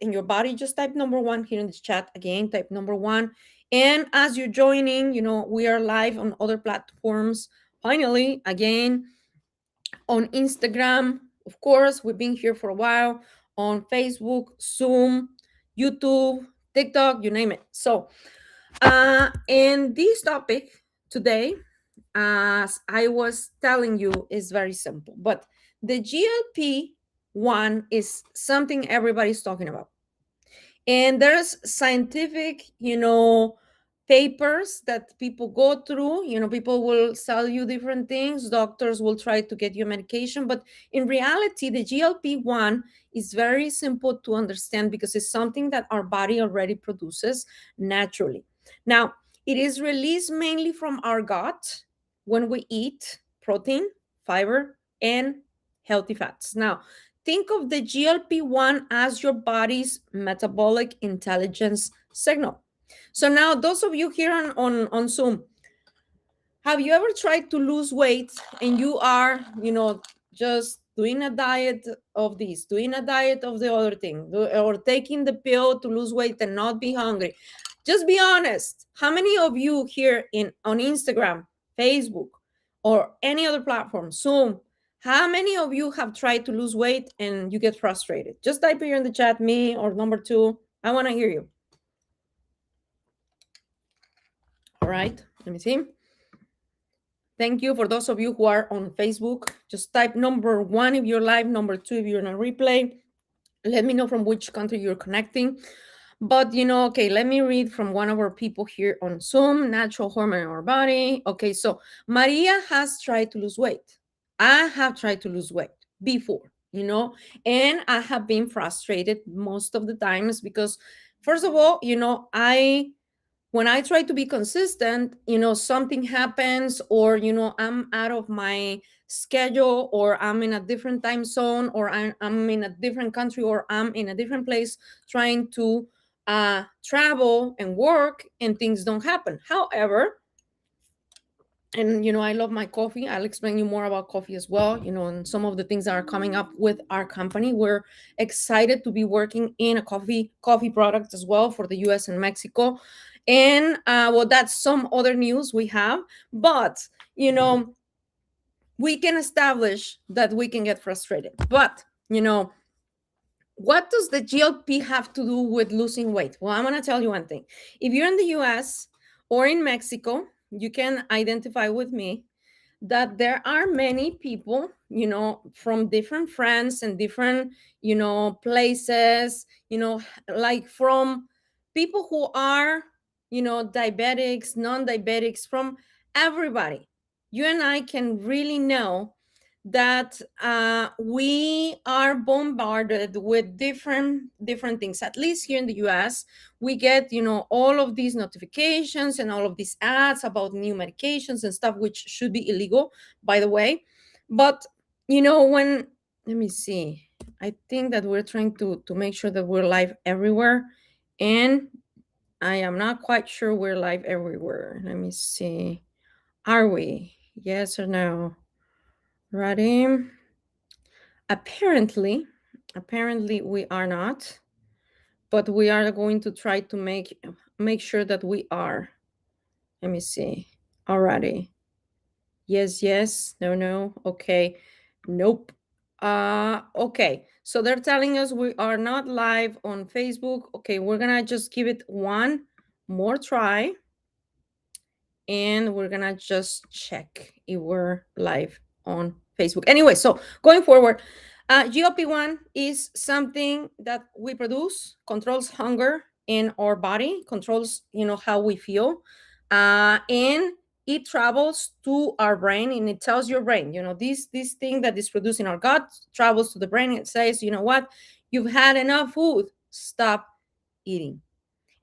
in your body, just type number one here in the chat. Again, type number one. And as you're joining, we are live on other platforms. Finally, again, on Instagram, of course, we've been here for a while, on Facebook, Zoom, YouTube, TikTok, you name it. So, and this topic today, as I was telling you, is very simple. But the GLP-1 is something everybody's talking about. And there's scientific, papers that people go through. People will sell you different things. Doctors will try to get you medication. But in reality, the GLP-1 is very simple to understand because it's something that our body already produces naturally. Now, it is released mainly from our gut when we eat protein, fiber, and healthy fats. Now, think of the GLP-1 as your body's metabolic intelligence signal. So now, those of you here on Zoom, have you ever tried to lose weight and you are, just doing a diet of this, doing a diet of the other thing, or taking the pill to lose weight and not be hungry? Just be honest. How many of you here on Instagram, Facebook, or any other platform, Zoom, how many of you have tried to lose weight and you get frustrated? Just type here in the chat, me or number two. I want to hear you. All right, let me see. Thank you for those of you who are on Facebook. Just type number one if you're live, number two if you're on a replay. Let me know from which country you're connecting. But, okay, let me read from one of our people here on Zoom, natural hormone in our body. Okay, so Maria has tried to lose weight. I have tried to lose weight before, and I have been frustrated most of the times because, first of all, when I try to be consistent, something happens, or, I'm out of my schedule, or I'm in a different time zone, or I'm in a different country, or I'm in a different place trying to travel and work, and things don't happen. However, and I love my coffee. I'll explain you more about coffee as well, and some of the things that are coming up with our company. We're excited to be working in a coffee product as well for the US and Mexico. And well, that's some other news we have. But we can establish that we can get frustrated. But what does the GLP have to do with losing weight? Well, I'm going to tell you one thing. If you're in the US or in Mexico, you can identify with me that there are many people, from different friends and different, places, like from people who are, diabetics, non-diabetics, from everybody. You and I can really know that we are bombarded with different things. At least here in the US, we get all of these notifications and all of these ads about new medications and stuff, which should be illegal, by the way. But when, let me see, I think that we're trying to make sure that we're live everywhere, and I am not quite sure we're live everywhere. Let me see, are we? Yes or no? Ready? Apparently we are not, but we are going to try to make sure that we are. Let me see. Alrighty. Yes, no, okay, nope. Okay, so they're telling us we are not live on Facebook. Okay, we're gonna just give it one more try, and we're gonna just check if we're live on Facebook. Anyway, so going forward, GLP-1 is something that we produce, controls hunger in our body, controls, how we feel, and it travels to our brain, and it tells your brain, this thing that is produced in our gut travels to the brain. It says, you know what, you've had enough food, stop eating.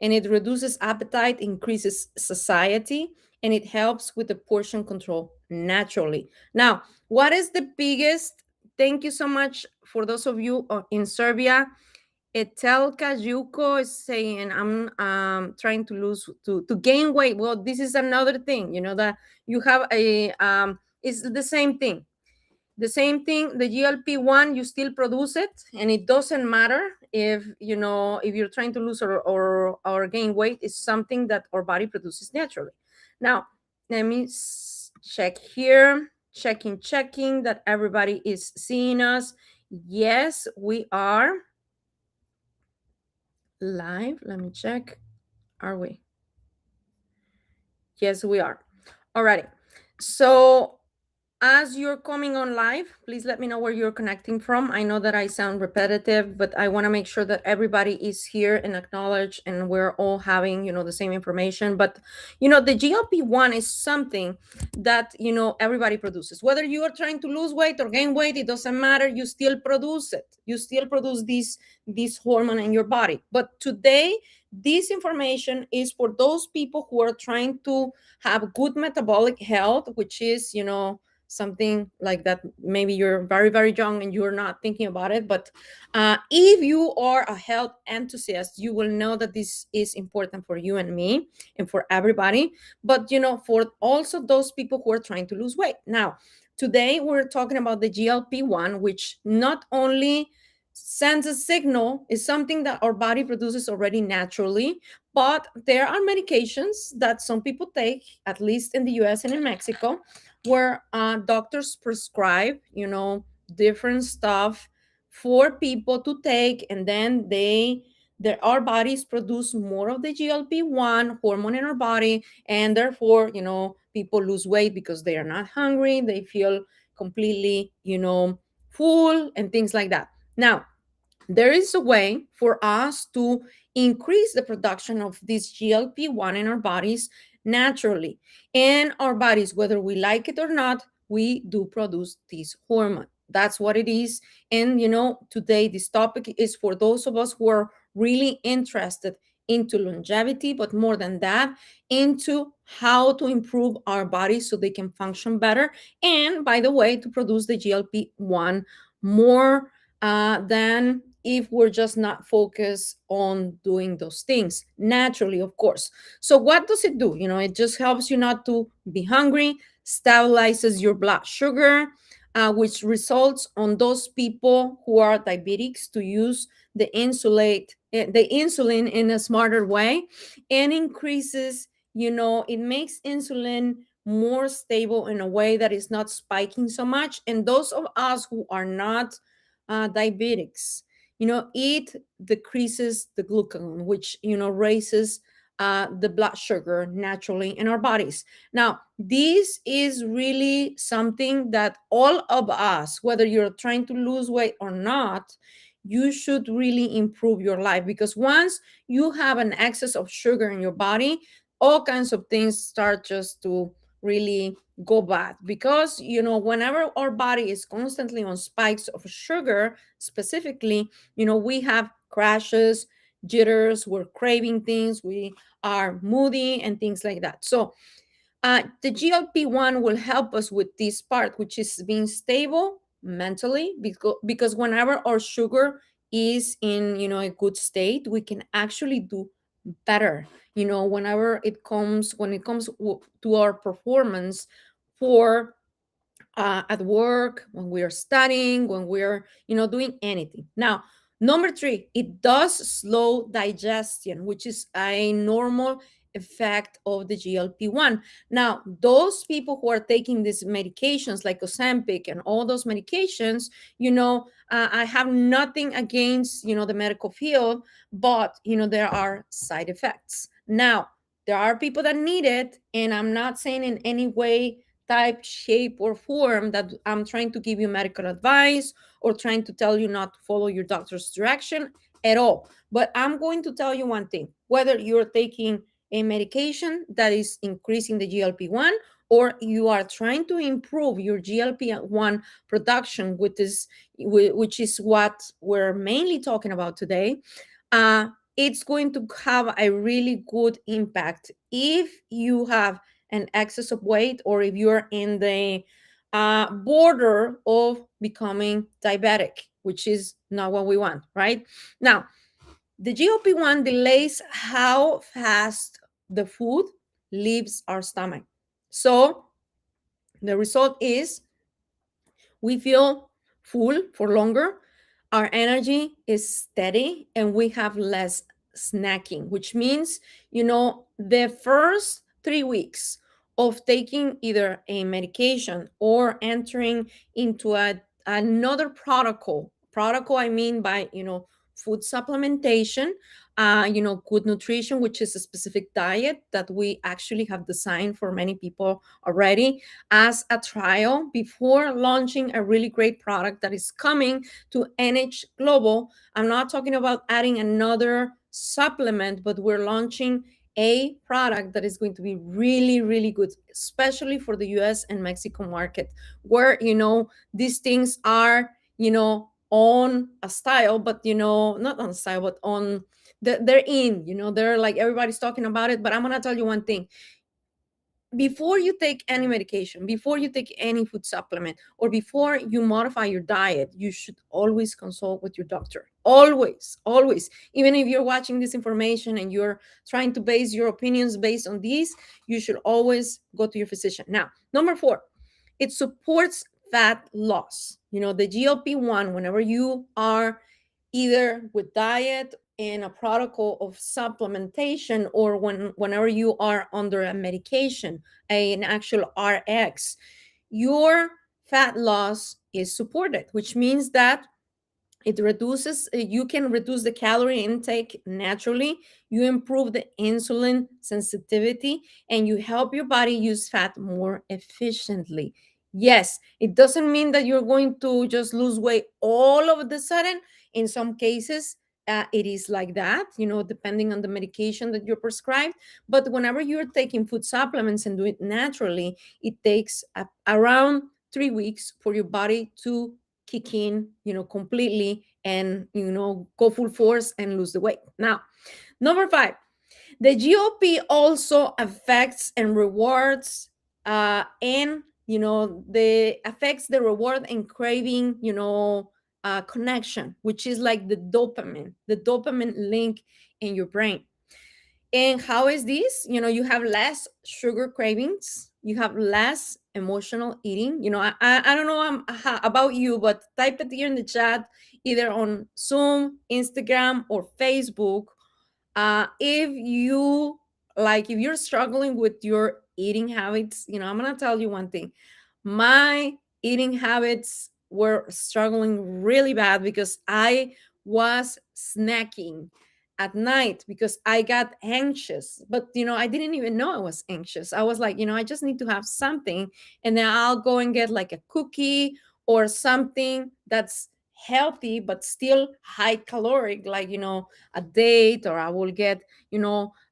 And it reduces appetite, increases satiety, and it helps with the portion control naturally. Now, what is the biggest? Thank you so much for those of you in Serbia. Etelka Juko is saying, I'm trying to gain weight. Well, this is another thing, that you have it's the same thing. The same thing, the GLP-1, you still produce it, and it doesn't matter if if you're trying to lose or gain weight. It's something that our body produces naturally. Now, let me check here, checking that everybody is seeing us. Yes, we are live. Let me check. Are we? Yes, we are. Alrighty. So as you're coming on live, please let me know where you're connecting from. I know that I sound repetitive, but I want to make sure that everybody is here and acknowledge, and we're all having, the same information. But, the GLP-1 is something that, everybody produces. Whether you are trying to lose weight or gain weight, it doesn't matter. You still produce it. You still produce this hormone in your body. But today, this information is for those people who are trying to have good metabolic health, which is, something like that. Maybe you're very, very young and you're not thinking about it, but if you are a health enthusiast, you will know that this is important for you and me and for everybody. But for also those people who are trying to lose weight. Now, today we're talking about the GLP-1, which not only sends a signal, is something that our body produces already naturally, but there are medications that some people take, at least in the US and in Mexico, where doctors prescribe, different stuff for people to take, and then our bodies produce more of the GLP-1 hormone in our body, and therefore, people lose weight because they are not hungry, they feel completely, full, and things like that. Now, there is a way for us to increase the production of this GLP-1 in our bodies naturally. And our bodies, whether we like it or not, we do produce this hormone. That's what it is. And, today this topic is for those of us who are really interested into longevity, but more than that, into how to improve our bodies so they can function better. And by the way, to produce the GLP-1 more than if we're just not focused on doing those things naturally, of course. So what does it do? It just helps you not to be hungry, stabilizes your blood sugar, which results on those people who are diabetics to use the insulin in a smarter way, and increases, it makes insulin more stable in a way that is not spiking so much. And those of us who are not diabetics, it decreases the glucagon, which raises the blood sugar naturally in our bodies. Now, this is really something that all of us, whether you're trying to lose weight or not, you should really improve your life, because once you have an excess of sugar in your body, all kinds of things start just to really go bad. Because whenever our body is constantly on spikes of sugar, specifically, we have crashes, jitters, we're craving things, we are moody, and things like that. So the GLP-1 will help us with this part, which is being stable mentally, because whenever our sugar is in a good state, we can actually do better. Whenever when it comes to our performance for at work, when we are studying, when we're doing anything. Now, number 3, it does slow digestion, which is a normal effect of the GLP-1. Now, those people who are taking these medications like Ozempic and all those medications, I have nothing against the medical field, but there are side effects. Now, there are people that need it, and I'm not saying in any way, type, shape, or form that I'm trying to give you medical advice or trying to tell you not to follow your doctor's direction at all. But I'm going to tell you one thing: whether you're taking a medication that is increasing the GLP-1, or you are trying to improve your GLP-1 production, which is what we're mainly talking about today, it's going to have a really good impact if you have an excess of weight, or if you're in the border of becoming diabetic, which is not what we want, right? Now, the GLP-1 delays how fast the food leaves our stomach. So the result is We feel full for longer, our energy is steady, and we have less snacking, which means, the first 3 weeks of taking either a medication or entering into another protocol, I mean by, food supplementation, good nutrition, which is a specific diet that we actually have designed for many people already as a trial before launching a really great product that is coming to NH Global. I'm not talking about adding another supplement, but we're launching a product that is going to be really, really good, especially for the US and Mexico market, where, these things are, on a style, but, not on style, but on they're in, they're like everybody's talking about it. But I'm going to tell you one thing: before you take any medication, before you take any food supplement, or before you modify your diet, you should always consult with your doctor. Always, always. Even if you're watching this information and you're trying to base your opinions based on these, you should always go to your physician. Now, number 4, it supports fat loss. The GLP-1, whenever you are either with diet and a protocol of supplementation, or whenever you are under a medication, an actual RX, your fat loss is supported, which means that it reduces, you can reduce the calorie intake naturally, you improve the insulin sensitivity, and you help your body use fat more efficiently. Yes, it doesn't mean that you're going to just lose weight all of the sudden. In some cases, it is like that, depending on the medication that you're prescribed. But whenever you're taking food supplements and do it naturally, it takes around 3 weeks for your body to kick in, completely, and, go full force and lose the weight. Now, number 5, the GOP also affects and rewards, and, the affects the reward and craving, connection, which is like the dopamine link in your brain. And how is this? You have less sugar cravings, you have less emotional eating. I don't know about you, but type it here in the chat, either on Zoom, Instagram, or Facebook. If you if you're struggling with your eating habits, I'm gonna tell you one thing. My eating habits were struggling really bad because I was snacking at night because I got anxious. But I didn't even know I was anxious. I was like, I just need to have something, and then I'll go and get like a cookie or something that's healthy but still high caloric, like, a date, or I will get,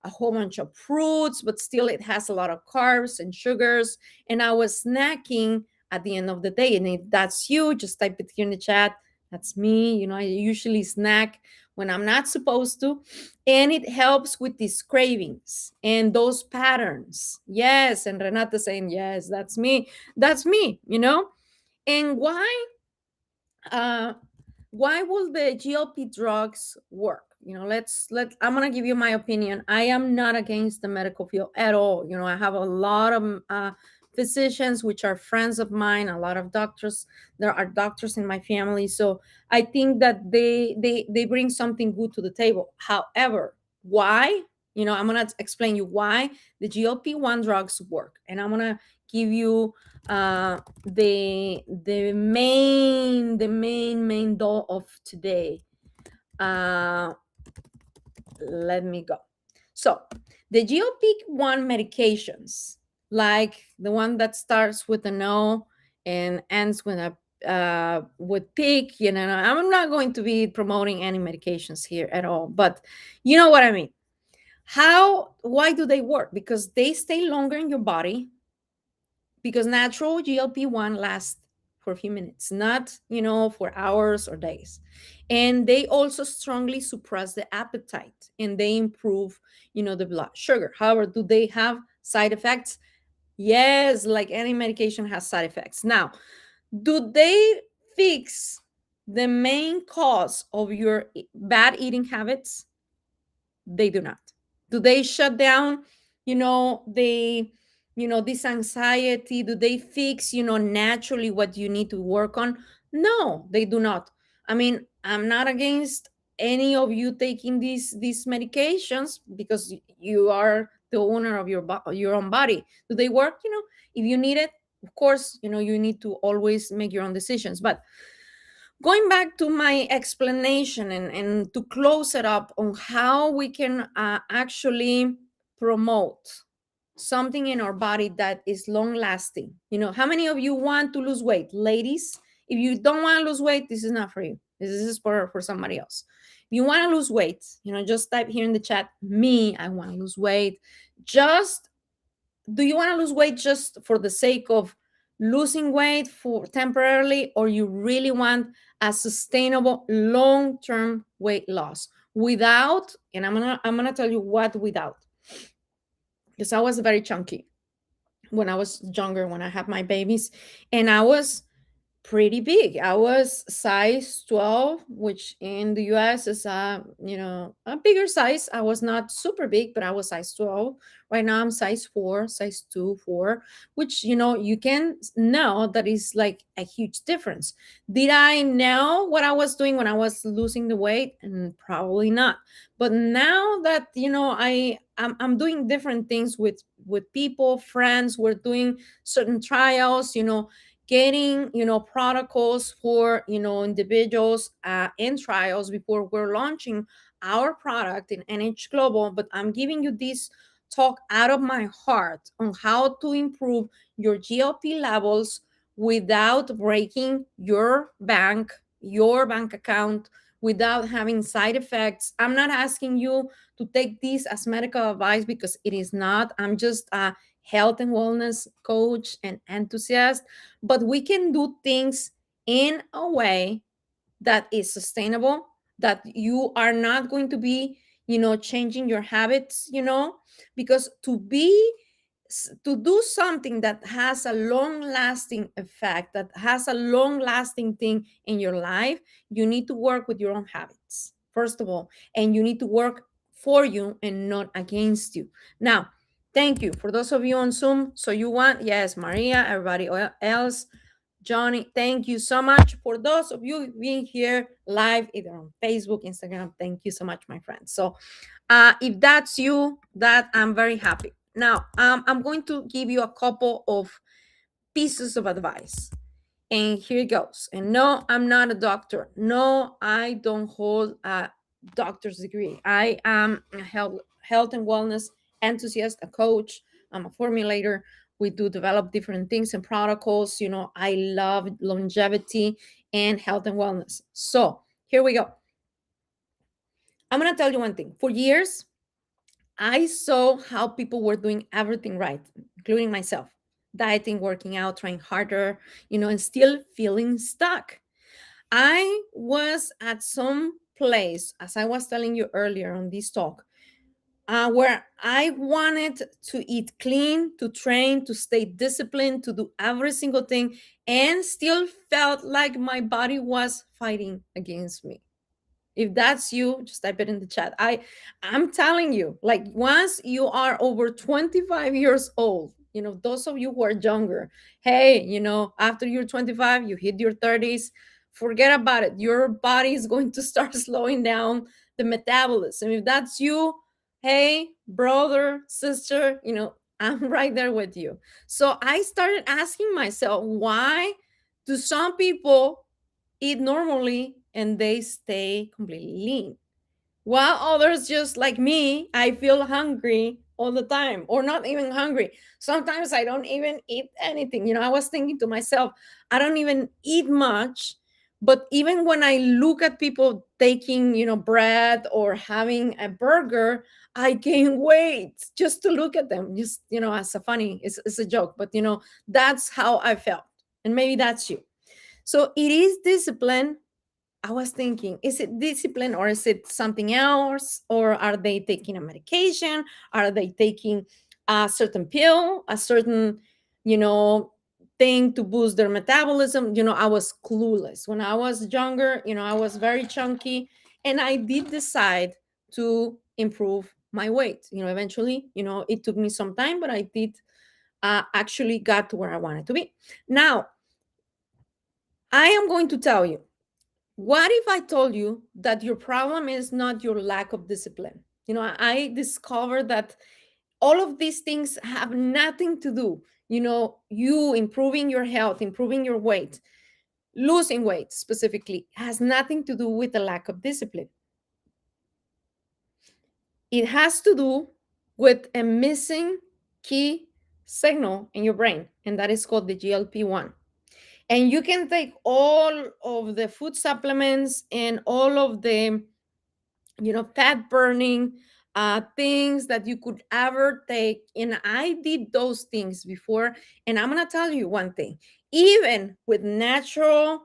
a whole bunch of fruits, but still it has a lot of carbs and sugars. And I was snacking at the end of the day. And if that's you, just type it here in the chat. That's me. I usually snack when I'm not supposed to. And it helps with these cravings and those patterns. Yes. And Renata saying, yes, that's me. That's me, And uh, why will the GLP drugs work? I'm gonna give you my opinion. I am not against the medical field at all. I have a lot of physicians, which are friends of mine, a lot of doctors. There are doctors in my family, so I think that they bring something good to the table. However, why? I'm gonna explain you why the GLP-1 drugs work, and I'm gonna give you the main goal of today. Let me go. So the GLP-1 medications, like the one that starts with an O and ends with a with PIC, I'm not going to be promoting any medications here at all, but you know what I mean. Why do they work? Because they stay longer in your body, because natural GLP-1 lasts for a few minutes, not, for hours or days. And they also strongly suppress the appetite, and they improve, the blood sugar. However, do they have side effects? Yes, like any medication has side effects. Now, do they fix the main cause of your bad eating habits? They do not. Do they shut down, the this anxiety? Do they fix, naturally what you need to work on? No, they do not. I mean, I'm not against any of you taking these medications, because you are the owner of your own body. Do they work? If you need it, of course, you need to always make your own decisions. But going back to my explanation, and to close it up on how we can actually promote something in our body that is long lasting. How many of you want to lose weight? Ladies, if you don't want to lose weight, this is not for you. This is for somebody else. If you want to lose weight, just type here in the chat, me, I want to lose weight. Just, do you want to lose weight just for the sake of losing weight for temporarily, or you really want a sustainable long-term weight loss without, and I'm gonna tell you what without, because I was very chunky when I was younger, when I had my babies, and I was pretty big. I was size 12, which in the US is a bigger size. I was not super big, but I was size 12. Right now I'm size 4, size 2, 4, which you can know that is like a huge difference. Did I know what I was doing when I was losing the weight? And probably not. But now that I'm doing different things with people, friends, we're doing certain trials, getting protocols for individuals in trials before we're launching our product in NH Global. But I'm giving you this talk out of my heart on how to improve your GLP levels without breaking your bank account, without having side effects. I'm not asking you to take this as medical advice, because it is not. I'm just a health and wellness coach and enthusiast. But we can do things in a way that is sustainable, that you are not going to be changing your habits, because to do something that has a long lasting effect, that has a long lasting thing in your life, you need to work with your own habits, first of all, and you need to work for you and not against you. Now, thank you for those of you on Zoom. So you want, yes, Maria, everybody else, Johnny, thank you so much. For those of you being here live, either on Facebook, Instagram, thank you so much, my friends. So if that's you, that I'm very happy. Now, I'm going to give you a couple of pieces of advice. And here it goes. And no, I'm not a doctor. No, I don't hold a doctor's degree. I am a health and wellness enthusiast, a coach. I'm a formulator. We do develop different things and protocols. I love longevity and health and wellness. So here we go. I'm going to tell you one thing. For years, I saw how people were doing everything right, including myself, dieting, working out, trying harder, and still feeling stuck. I was at some place, as I was telling you earlier on this talk, where I wanted to eat clean, to train, to stay disciplined, to do every single thing, and still felt like my body was fighting against me. If that's you, just type it in the chat. I'm telling you, like, once you are over 25 years old, those of you who are younger, hey, after you're 25, you hit your 30s, forget about it. Your body is going to start slowing down the metabolism. If that's you, hey, brother, sister, I'm right there with you. So I started asking myself, why do some people eat normally and they stay completely lean, while others, just like me, I feel hungry all the time, or not even hungry? Sometimes I don't even eat anything. I was thinking to myself, I don't even eat much, but even when I look at people taking bread or having a burger, I gain weight just to look at them, just as a funny, it's a joke, but that's how I felt. And maybe that's you. So it is discipline. I was thinking, is it discipline, or is it something else? Or are they taking a medication? Are they taking a certain pill, a certain, thing to boost their metabolism? I was clueless. When I was younger, I was very chunky, and I did decide to improve my weight. Eventually, it took me some time, but I did actually got to where I wanted to be. Now, I am going to tell you, what if I told you that your problem is not your lack of discipline? I discovered that all of these things have nothing to do, you improving your health, improving your weight, losing weight specifically, has nothing to do with the lack of discipline. It has to do with a missing key signal in your brain, and that is called the GLP-1. And you can take all of the food supplements and all of the fat burning things that you could ever take. And I did those things before. And I'm going to tell you one thing, even with natural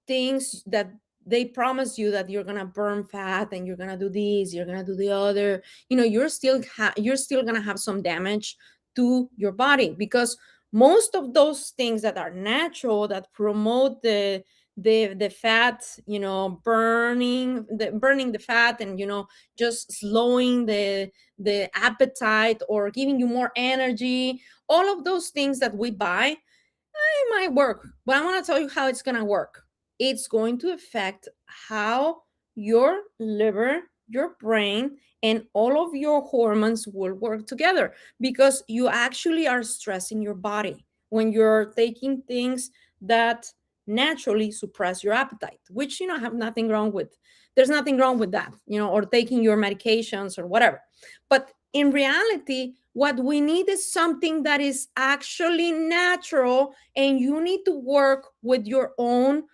things that they promise you that you're going to burn fat and you're going to do this, you're going to do the other, you're still going to have some damage to your body, because most of those things that are natural, that promote the fat, burning the fat, and just slowing the appetite or giving you more energy, all of those things that we buy, it might work, but I want to tell you how it's going to work. It's going to affect how your liver, your brain, and all of your hormones will work together, because you actually are stressing your body when you're taking things that naturally suppress your appetite, which have nothing wrong with. There's nothing wrong with that, or taking your medications or whatever. But in reality, what we need is something that is actually natural, and you need to work with your own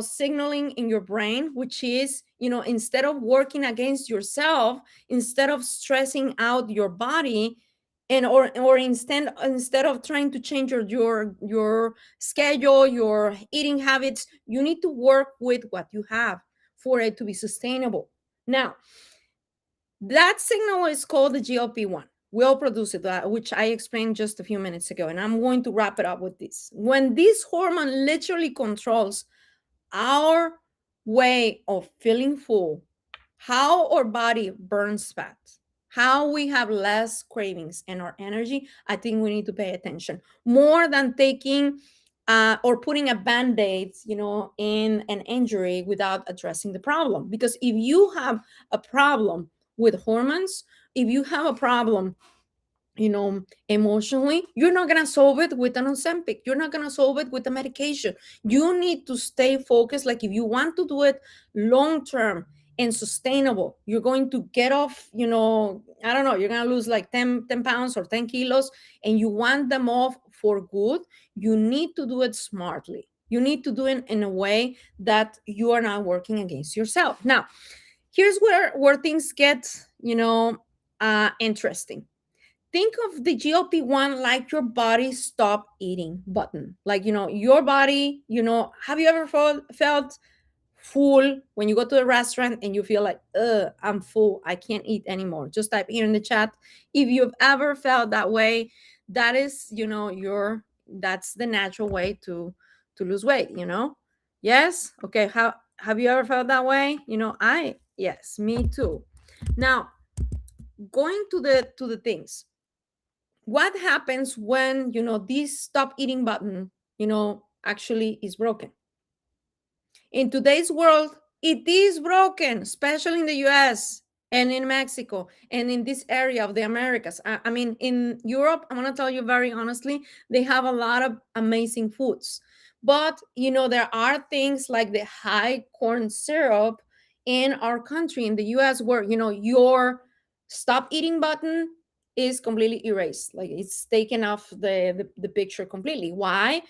signaling in your brain, which is, instead of working against yourself, instead of stressing out your body, and or instead of trying to change your schedule, your eating habits, you need to work with what you have for it to be sustainable. Now, that signal is called the GLP-1. We all produce it, which I explained just a few minutes ago, and I'm going to wrap it up with this. When this hormone literally controls our way of feeling full, how our body burns fat, how we have less cravings and our energy, I think we need to pay attention more than taking or putting a band-aid, in an injury without addressing the problem. Because if you have a problem with hormones, if you have a problem emotionally, you're not going to solve it with an Ozempic. You're not going to solve it with a medication. You need to stay focused. Like, if you want to do it long term and sustainable, you're going to get off, I don't know, you're going to lose like 10 pounds or 10 kilos, and you want them off for good. You need to do it smartly. You need to do it in a way that you are not working against yourself. Now, here's where things get, interesting. Think of the GLP-1 like your body stop eating button. Like, your body, have you ever felt full when you go to a restaurant and you feel like, I'm full, I can't eat anymore? Just type here in the chat if you've ever felt that way. That is, that's the natural way to lose weight, Yes? Okay, how have you ever felt that way? Yes, me too. Now, going to the things, what happens when this stop eating button actually is broken? In today's world, it is broken, especially in the US and in Mexico and in this area of the Americas. I mean, in Europe, I'm going to tell you very honestly, they have a lot of amazing foods, but there are things like the high corn syrup in our country, in the US, where your stop eating button is completely erased. Like, it's taken off the picture completely. Why?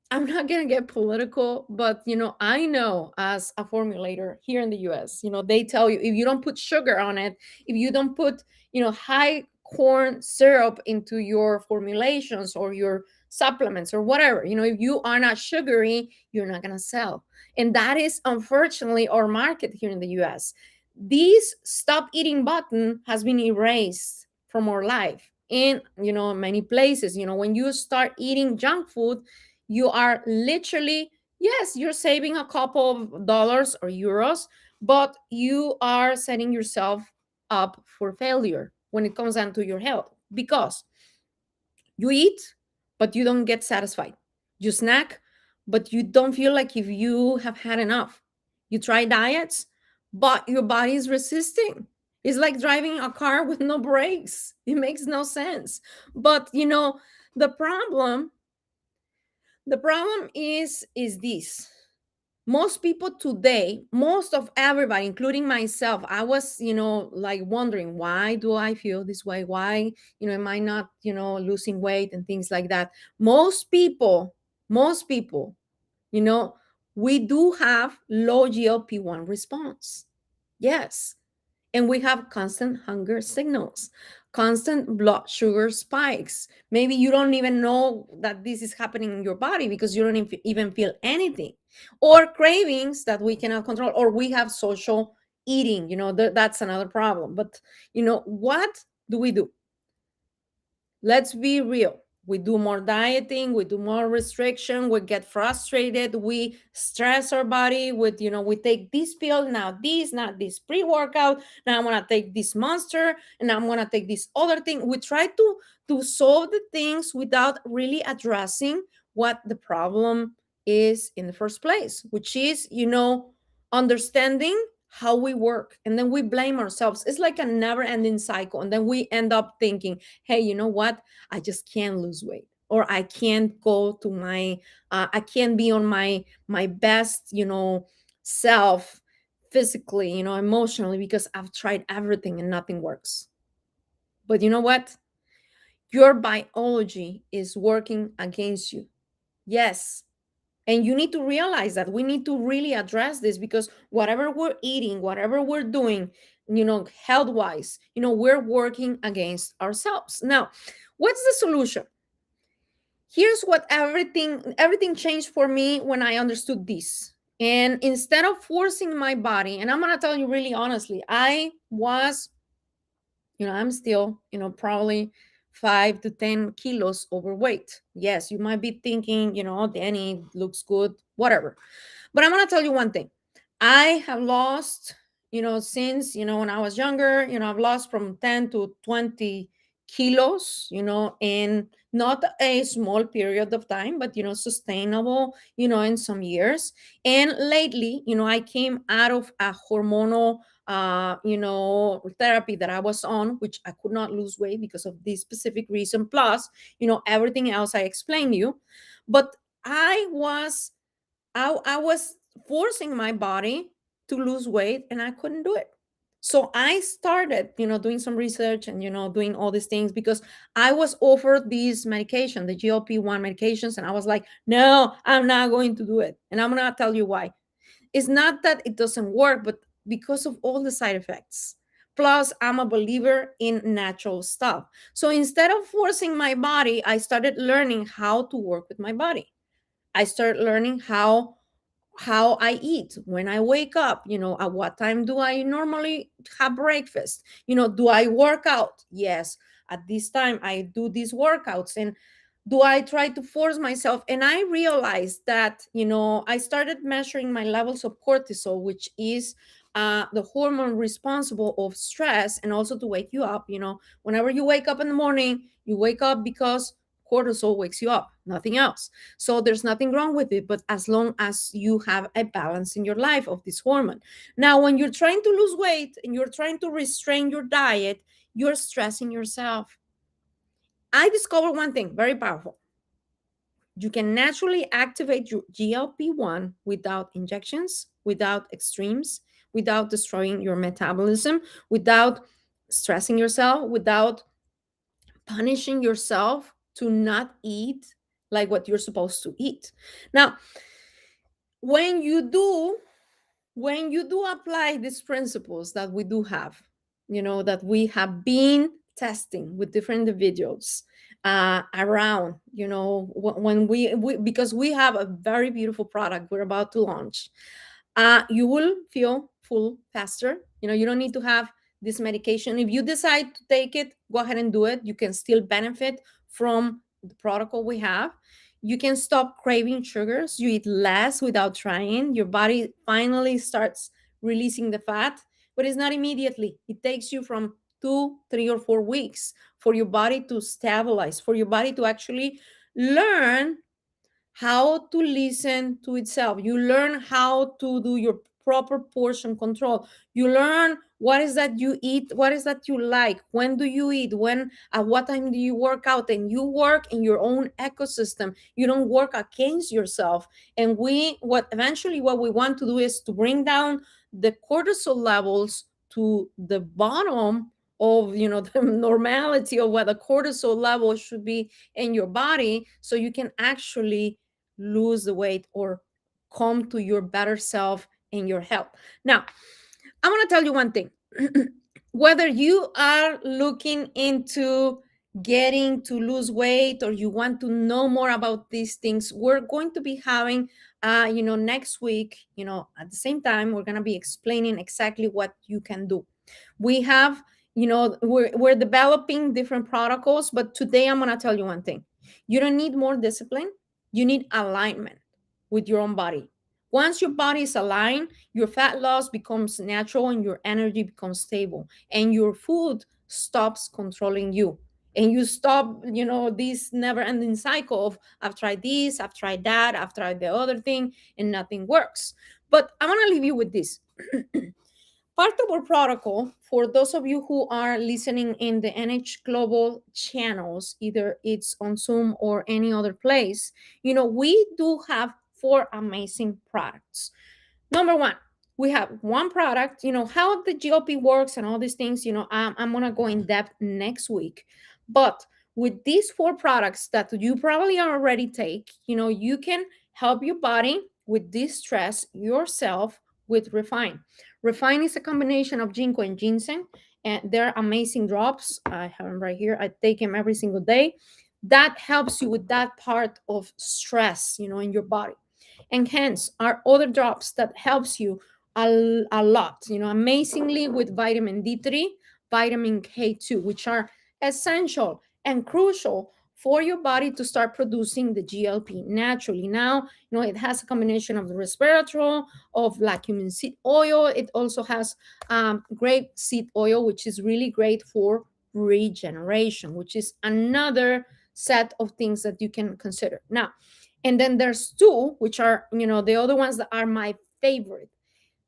I'm not gonna get political, but I know, as a formulator here in the US, they tell you, if you don't put sugar on it, if you don't put high corn syrup into your formulations or your supplements or whatever, if you are not sugary, you're not gonna sell. And that is unfortunately our market here in the US. This stop eating button has been erased from our life in many places. When you start eating junk food, you are literally, yes, you're saving a couple of dollars or euros, but you are setting yourself up for failure when it comes down to your health. Because you eat, but you don't get satisfied. You snack, but you don't feel like if you have had enough. You try diets, but your body is resisting. It's like driving a car with no brakes. It makes no sense. But the problem, the problem is this. Most people today, most of everybody, including myself, I was like wondering, why do I feel this way? Why am I not losing weight and things like that? Most people you know we do have low GLP-1 response. Yes. And we have constant hunger signals, constant blood sugar spikes. Maybe you don't even know that this is happening in your body because you don't even feel anything, or cravings that we cannot control, or we have social eating. That's another problem. But what do we do? Let's be real. We do more dieting, we do more restriction, we get frustrated, we stress our body with, we take this pill, now this, not this pre-workout, now I'm gonna take this monster, and I'm gonna take this other thing. We try to solve the things without really addressing what the problem is in the first place, which is, understanding how we work. And then we blame ourselves. It's like a never-ending cycle. And then we end up thinking, hey, you know what? I just can't lose weight, or I can't go to my I can't be on my best self, physically, emotionally, because I've tried everything and nothing works. But you know what? Your biology is working against you. Yes. And you need to realize that we need to really address this, because whatever we're eating, whatever we're doing, health wise, we're working against ourselves. Now, what's the solution? Here's what everything changed for me when I understood this. And instead of forcing my body, and I'm going to tell you really honestly, I was, I'm still, probably 5 to 10 kilos overweight. Yes, you might be thinking, Danny looks good, whatever. But I'm going to tell you one thing. I have lost, since, when I was younger, I've lost from 10 to 20 kilos, in not a small period of time, but, sustainable, in some years. And lately, I came out of a hormonal, therapy that I was on, which I could not lose weight because of this specific reason. Plus, everything else I explained you. But I was I was forcing my body to lose weight, and I couldn't do it. So I started, doing some research and, doing all these things, because I was offered these medication, the GLP-1 medications. And I was like, no, I'm not going to do it. And I'm going to tell you why. It's not that it doesn't work, but because of all the side effects. Plus, I'm a believer in natural stuff. So instead of forcing my body, I started learning how to work with my body. I started learning how I eat when I wake up, at what time do I normally have breakfast? Do I work out? Yes. At this time I do these workouts. And do I try to force myself? And I realized that, I started measuring my levels of cortisol, which is the hormone responsible of stress, and also to wake you up. Whenever you wake up in the morning, you wake up because cortisol wakes you up, nothing else. So there's nothing wrong with it, but as long as you have a balance in your life of this hormone. Now, when you're trying to lose weight and you're trying to restrain your diet, you're stressing yourself. I discovered one thing very powerful. You can naturally activate your GLP-1 without injections, without extremes, without destroying your metabolism, without stressing yourself, without punishing yourself to not eat like what you're supposed to eat. Now, when you do apply these principles that we do have, that we have been testing with different individuals around, when we because we have a very beautiful product we're about to launch, you will feel full faster. You don't need to have this medication. If you decide to take it, go ahead and do it. You can still benefit from the protocol we have. You can stop craving sugars. You eat less without trying. Your body finally starts releasing the fat, but it's not immediately. It takes you from 2, 3, or 4 weeks for your body to stabilize, for your body to actually learn how to listen to itself. You learn how to do your proper portion control. You learn what is that you eat, what is that you like, when do you eat, when at what time do you work out, and you work in your own ecosystem. You don't work against yourself. And what eventually what we want to do is to bring down the cortisol levels to the bottom of the normality of what the cortisol level should be in your body, so you can actually lose the weight or come to your better self in your health. Now, I want to tell you one thing. Whether you are looking into getting to lose weight or you want to know more about these things, we're going to be having next week, at the same time, we're going to be explaining exactly what you can do. We have, we're developing different protocols, but today I'm going to tell you one thing. You don't need more discipline. You need alignment with your own body. Once your body is aligned, your fat loss becomes natural and your energy becomes stable, and your food stops controlling you. And you stop, this never ending cycle of I've tried this, I've tried that, I've tried the other thing, and nothing works. But I want to leave you with this. Part of our protocol, for those of you who are listening in the NH Global channels, either it's on Zoom or any other place, we do have 4 amazing products. Number one, we have one product, how the GLP works and all these things, I'm going to go in depth next week. But with these 4 products that you probably already take, you can help your body with distress yourself with Refine. Refine is a combination of ginkgo and ginseng, and they're amazing drops. I have them right here. I take them every single day. That helps you with that part of stress, in your body. And hence are other drops that helps you a lot, amazingly, with vitamin D3, vitamin K2, which are essential and crucial for your body to start producing the GLP naturally. Now, it has a combination of the resveratrol, of black cumin seed oil. It also has grape seed oil, which is really great for regeneration, which is another set of things that you can consider. Now, and then there's 2, which are, the other ones that are my favorite.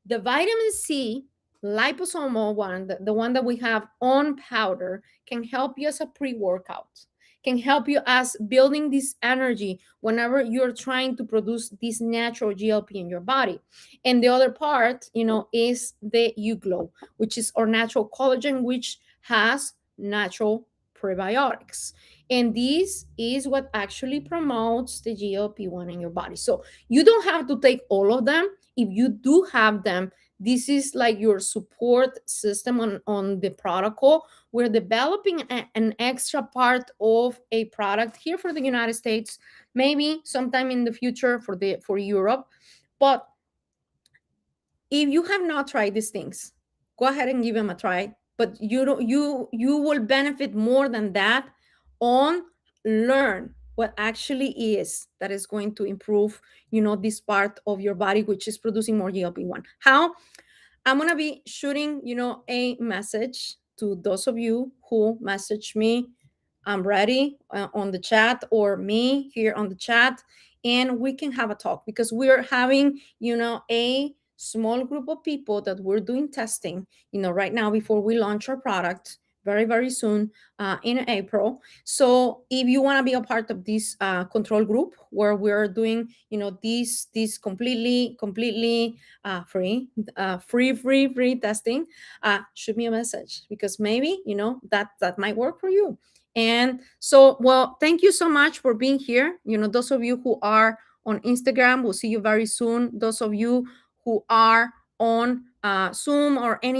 The vitamin C liposomal one, the one that we have on powder, can help you as a pre-workout, can help you as building this energy whenever you're trying to produce this natural GLP in your body. And the other part, is the UGlow, which is our natural collagen, which has natural prebiotics. And this is what actually promotes the GLP-1 in your body. So you don't have to take all of them. If you do have them, this is like your support system on the protocol. We're developing an extra part of a product here for the United States, maybe sometime in the future for Europe. But if you have not tried these things, go ahead and give them a try. But you will benefit more than that on learn what actually is that is going to improve, this part of your body, which is producing more GLP-1. How? I'm going to be shooting, a message to those of you who message me. I'm ready on the chat, or me here on the chat, and we can have a talk, because we're having, a small group of people that we're doing testing, right now, before we launch our product very, very soon in April. So if you want to be a part of this control group where we're doing, this completely free testing, shoot me a message, because maybe, that might work for you. And so, well, thank you so much for being here. Those of you who are on Instagram, we'll see you very soon. Those of you who are on Zoom or any